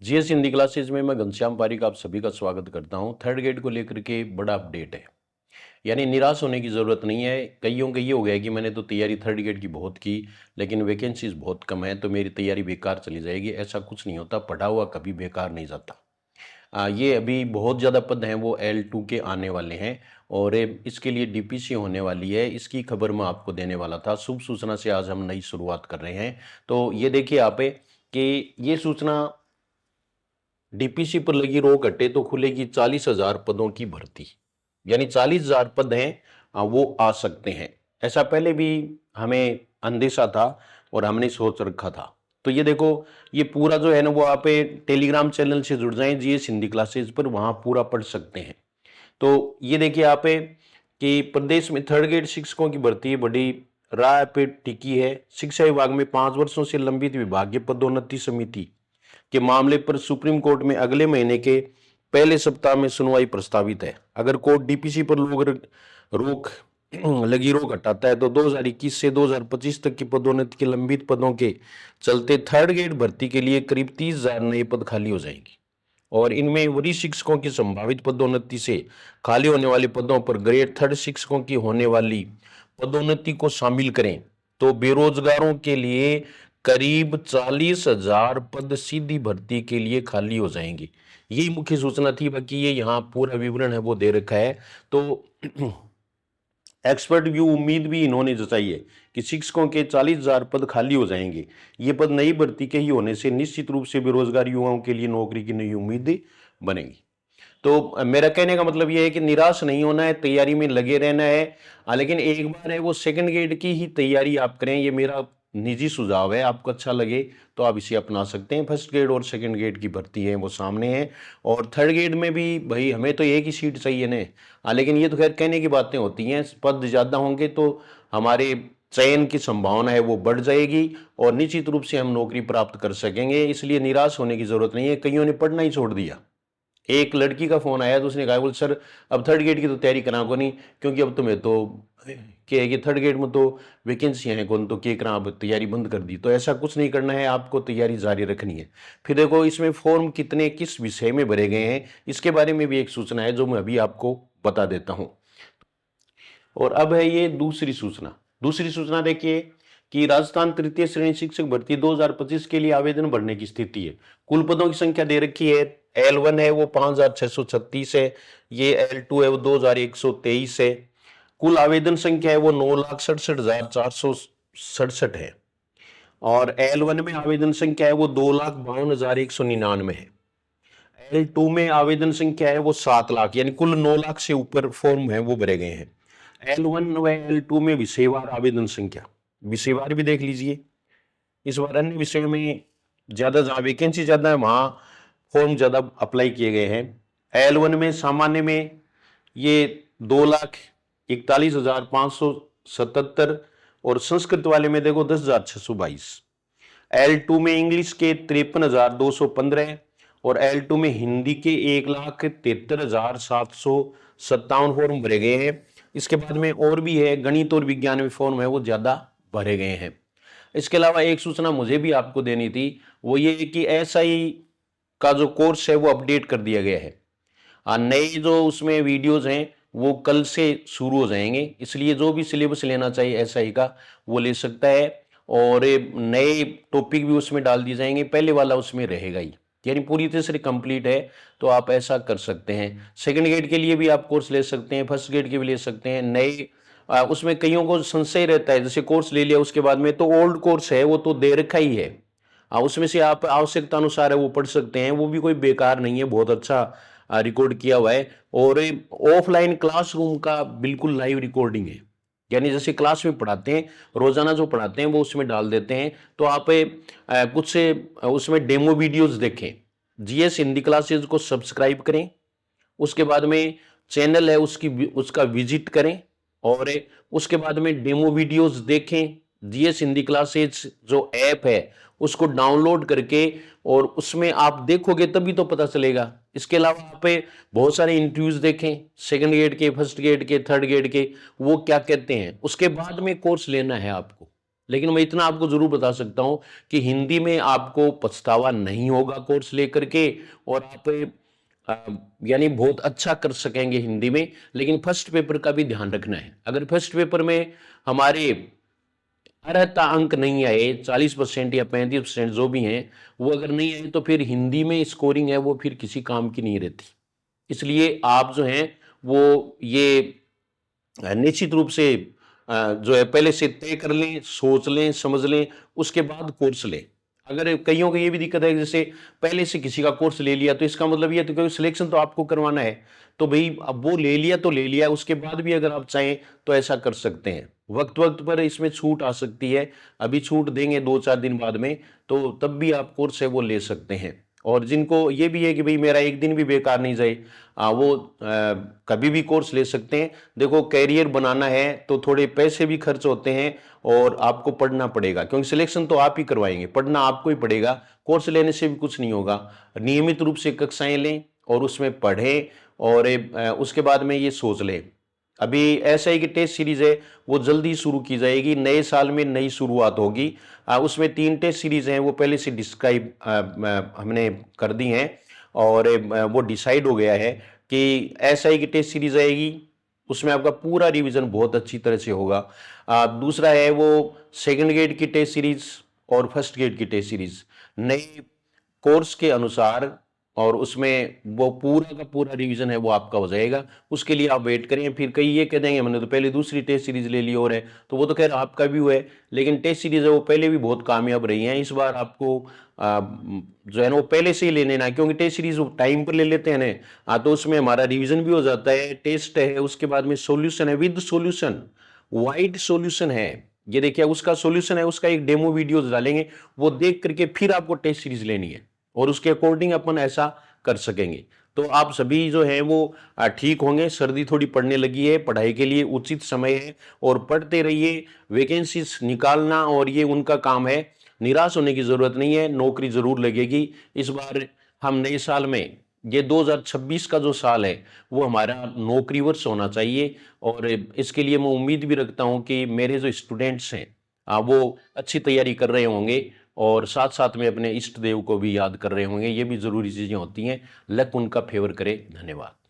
GS Hindi classes में मैं घनश्याम पारिक आप सभी का स्वागत करता हूं। थर्ड ग्रेड को लेकर के बड़ा अपडेट है, यानी निराश होने की ज़रूरत नहीं है। कईयों का ये हो गया कि मैंने तो तैयारी थर्ड ग्रेड की बहुत की, लेकिन वैकेंसीज बहुत कम है तो मेरी तैयारी बेकार चली जाएगी। ऐसा कुछ नहीं होता, पढ़ा हुआ कभी बेकार नहीं जाता। ये अभी बहुत ज़्यादा पद हैं वो L2 के आने वाले हैं और इसके लिए डीपीसी होने वाली है। इसकी खबर मैं आपको देने वाला था। शुभ सूचना से आज हम नई शुरुआत कर रहे हैं। तो ये देखिए आप कि ये सूचना डीपीसी पर लगी रोक हटे तो खुलेगी 40,000 पदों की भर्ती, यानी 40,000 पद हैं वो आ सकते हैं। ऐसा पहले भी हमें अंदेशा था और हमने सोच रखा था। तो ये देखो, ये पूरा जो है ना वो आप टेलीग्राम चैनल से जुड़ जाएं जीएस हिंदी क्लासेज पर, वहां पूरा पढ़ सकते हैं। तो ये देखिए आप कि प्रदेश में थर्ड ग्रेड शिक्षकों की भर्ती बड़ी राह पे टिकी है। शिक्षा विभाग में 5 वर्षों से लंबित विभागीय पदोन्नति समिति के मामले पर सुप्रीम कोर्ट में अगले महीने के पहले सप्ताह में सुनवाई प्रस्तावित है। अगर कोर्ट डीपीसी पर रोक लगी रोक हटाता है तो 2021 से 2025 तक की पदोन्नति के लंबित पदों के चलते थर्ड ग्रेड भर्ती के लिए करीब 30,000 नए पद खाली हो जाएंगे और इनमें वरिष्ठ शिक्षकों की संभावित पदोन्नति से खाली होने वाले पदों पर ग्रेड थर्ड शिक्षकों की होने वाली पदोन्नति को शामिल करें तो बेरोजगारों के लिए करीब 40,000 पद सीधी भर्ती के लिए खाली हो जाएंगे। यही मुख्य सूचना थी। बाकी ये यहाँ पूरा विवरण है वो दे रखा है। तो एक्सपर्ट व्यू उम्मीद भी इन्होंने जताई है कि शिक्षकों के 40,000 पद खाली हो जाएंगे। ये पद नई भर्ती के ही होने से निश्चित रूप से बेरोजगार युवाओं के लिए नौकरी की नई उम्मीदें बनेंगी। तो मेरा कहने का मतलब यह है कि निराश नहीं होना है, तैयारी में लगे रहना है। लेकिन एक बार है वो सेकंड ग्रेड की ही तैयारी आप करें, ये मेरा निजी सुझाव है। आपको अच्छा लगे तो आप इसे अपना सकते हैं। फर्स्ट ग्रेड और सेकंड ग्रेड की भर्ती है वो सामने है और थर्ड ग्रेड में भी भाई हमें तो एक ही सीट चाहिए ना। लेकिन ये तो खैर कहने की बातें होती हैं। पद ज़्यादा होंगे तो हमारे चयन की संभावना है वो बढ़ जाएगी और निश्चित रूप से हम नौकरी प्राप्त कर सकेंगे। इसलिए निराश होने की जरूरत नहीं है। कईयों ने पढ़ना ही छोड़ दिया। एक लड़की का फोन आया तो उसने कहा बोल सर अब थर्ड ग्रेड की तो तैयारी करा को नहीं, क्योंकि अब तुम्हें तो क्या है कि थर्ड ग्रेड में तो वैकेंसी है कौन, तो क्या करा, अब तैयारी बंद कर दी। तो ऐसा कुछ नहीं करना है, आपको तैयारी जारी रखनी है। फिर देखो इसमें फॉर्म कितने किस विषय में भरे गए हैं इसके बारे में भी एक सूचना है जो मैं अभी आपको बता देता हूं। और अब है ये दूसरी सूचना। दूसरी सूचना देखिए कि राजस्थान तृतीय श्रेणी शिक्षक भर्ती 2025 के लिए आवेदन भरने की स्थिति है। कुल पदों की संख्या दे रखी है। L1 है वो 5,636 है। ये L2 है वो 2,123 है। कुल आवेदन संख्या है वो 9,67,467 है और L1 में आवेदन संख्या है वो 2,52,199 है। L2 में आवेदन संख्या है वो 7 लाख, यानी कुल 9 लाख से ऊपर फॉर्म है वो भरे गए हैं। L1 व L2 में विषयवार आवेदन संख्या, विषयवार भी देख लीजिए। इस बार अन्य विषयों में ज्यादा, जहां वैकेंसी ज्यादा है वहां फॉर्म ज्यादा अप्लाई किए गए हैं। L1 में सामान्य में ये 2,41,577 और संस्कृत वाले में देखो 10,622। L2 में इंग्लिश के 53,215 और L2 में हिंदी के 1,73,757 फॉर्म भरे गए हैं। इसके बाद में और भी है, गणित और विज्ञान में फॉर्म है वो ज्यादा भरे गए हैं। इसके अलावा एक सूचना मुझे भी आपको देनी थी, वो ये कि SI का जो कोर्स है वो अपडेट कर दिया गया है। नए जो उसमें वीडियोस हैं वो कल से शुरू हो जाएंगे, इसलिए जो भी सिलेबस लेना चाहिए SI का वो ले सकता है और नए टॉपिक भी उसमें डाल दिए जाएंगे। पहले वाला उसमें रहेगा ही, यानी पूरी तरह से कंप्लीट है। तो आप ऐसा कर सकते हैं। सेकंड ग्रेड के लिए भी आप कोर्स ले सकते हैं, फर्स्ट ग्रेड के भी ले सकते हैं। नए उसमें कईयों को संशय रहता है, जैसे कोर्स ले लिया उसके बाद में तो ओल्ड कोर्स है वो तो दे रखा ही है, उसमें से आप आवश्यकता अनुसार है वो पढ़ सकते हैं। वो भी कोई बेकार नहीं है, बहुत अच्छा रिकॉर्ड किया हुआ है। और ऑफलाइन क्लासरूम का बिल्कुल लाइव रिकॉर्डिंग है, यानी जैसे क्लास में पढ़ाते हैं रोजाना जो पढ़ाते हैं वो उसमें डाल देते हैं। तो आप कुछ से उसमें डेमो वीडियोस देखें। जीएस हिंदी क्लासेज को सब्सक्राइब करें, उसके बाद में चैनल है उसका विजिट करें और उसके बाद में डेमो वीडियोस देखें। जीएस हिंदी क्लासेज जो ऐप है उसको डाउनलोड करके और उसमें आप देखोगे तभी तो पता चलेगा। इसके अलावा आप बहुत सारे इंटरव्यूज देखें, सेकंड ग्रेड के, फर्स्ट ग्रेड के, थर्ड ग्रेड के, वो क्या कहते हैं। उसके बाद में कोर्स लेना है आपको। लेकिन मैं इतना आपको जरूर बता सकता हूं कि हिंदी में आपको पछतावा नहीं होगा कोर्स लेकर के, और आप अ, यानी बहुत अच्छा कर सकेंगे हिंदी में। लेकिन फर्स्ट पेपर का भी ध्यान रखना है। अगर फर्स्ट पेपर में हमारे अर्हता अंक नहीं आए, 40% या 35% जो भी हैं, वो अगर नहीं आए तो फिर हिंदी में स्कोरिंग है वो फिर किसी काम की नहीं रहती। इसलिए आप जो हैं वो ये निश्चित रूप से जो है पहले से तय कर लें, सोच लें, समझ लें, उसके बाद कोर्स लें। अगर कईयों को ये भी दिक्कत है कि जैसे पहले से किसी का कोर्स ले लिया तो इसका मतलब ये है तो क्योंकि सिलेक्शन तो आपको करवाना है, तो भाई अब वो ले लिया तो ले लिया, उसके बाद भी अगर आप चाहें तो ऐसा कर सकते हैं। वक्त वक्त पर इसमें छूट आ सकती है, अभी छूट देंगे 2-4 दिन बाद में, तो तब भी आप कोर्स है वो ले सकते हैं। और जिनको ये भी है कि भाई मेरा एक दिन भी बेकार नहीं जाए, वो कभी भी कोर्स ले सकते हैं। देखो कैरियर बनाना है तो थोड़े पैसे भी खर्च होते हैं और आपको पढ़ना पड़ेगा, क्योंकि सिलेक्शन तो आप ही करवाएंगे, पढ़ना आपको ही पड़ेगा। कोर्स लेने से भी कुछ नहीं होगा। नियमित रूप से कक्षाएं लें और उसमें पढ़ें, और उसके बाद में ये सोच लें। अभी ऐसा है कि टेस्ट सीरीज है वो जल्दी शुरू की जाएगी, नए साल में नई शुरुआत होगी। उसमें 3 टेस्ट सीरीज हैं वो पहले से डिस्क्राइब हमने कर दी हैं, और वो डिसाइड हो गया है कि ऐसा ही कि टेस्ट सीरीज आएगी, उसमें आपका पूरा रिवीजन बहुत अच्छी तरह से होगा। दूसरा है वो सेकंड ग्रेड की टेस्ट सीरीज और फर्स्ट ग्रेड की टेस्ट सीरीज नए कोर्स के अनुसार, और उसमें वो पूरा का पूरा रिवीजन है वो आपका हो जाएगा। उसके लिए आप वेट करें। फिर कई ये कह देंगे मैंने तो पहले दूसरी टेस्ट सीरीज ले ली और है, तो वो तो खैर आपका भी हुआ है, लेकिन टेस्ट सीरीज है वो पहले भी बहुत कामयाब रही हैं। इस बार आपको जो है ना वो पहले से ही ले लेना है, क्योंकि टेस्ट सीरीज टाइम पर ले लेते हैं ना, तो उसमें हमारा रिवीजन भी हो जाता है, टेस्ट है, उसके बाद में सॉल्यूशन है विद सॉल्यूशन, वाइड सॉल्यूशन है। ये देखिए उसका सॉल्यूशन है, उसका एक डेमो वीडियो डालेंगे, वो देख करके फिर आपको टेस्ट सीरीज लेनी है और उसके अकॉर्डिंग अपन ऐसा कर सकेंगे। तो आप सभी जो है वो ठीक होंगे। सर्दी थोड़ी पड़ने लगी है, पढ़ाई के लिए उचित समय है, और पढ़ते रहिए। वैकेंसीज निकालना और ये उनका काम है, निराश होने की जरूरत नहीं है, नौकरी जरूर लगेगी। इस बार हम नए साल में, ये 2026 का जो साल है वो हमारा नौकरी वर्ष होना चाहिए, और इसके लिए मैं उम्मीद भी रखता हूं कि मेरे जो स्टूडेंट्स हैं वो अच्छी तैयारी कर रहे होंगे, और साथ साथ में अपने इष्ट देव को भी याद कर रहे होंगे। ये भी जरूरी चीजें होती हैं। लक उनका फेवर करे। धन्यवाद।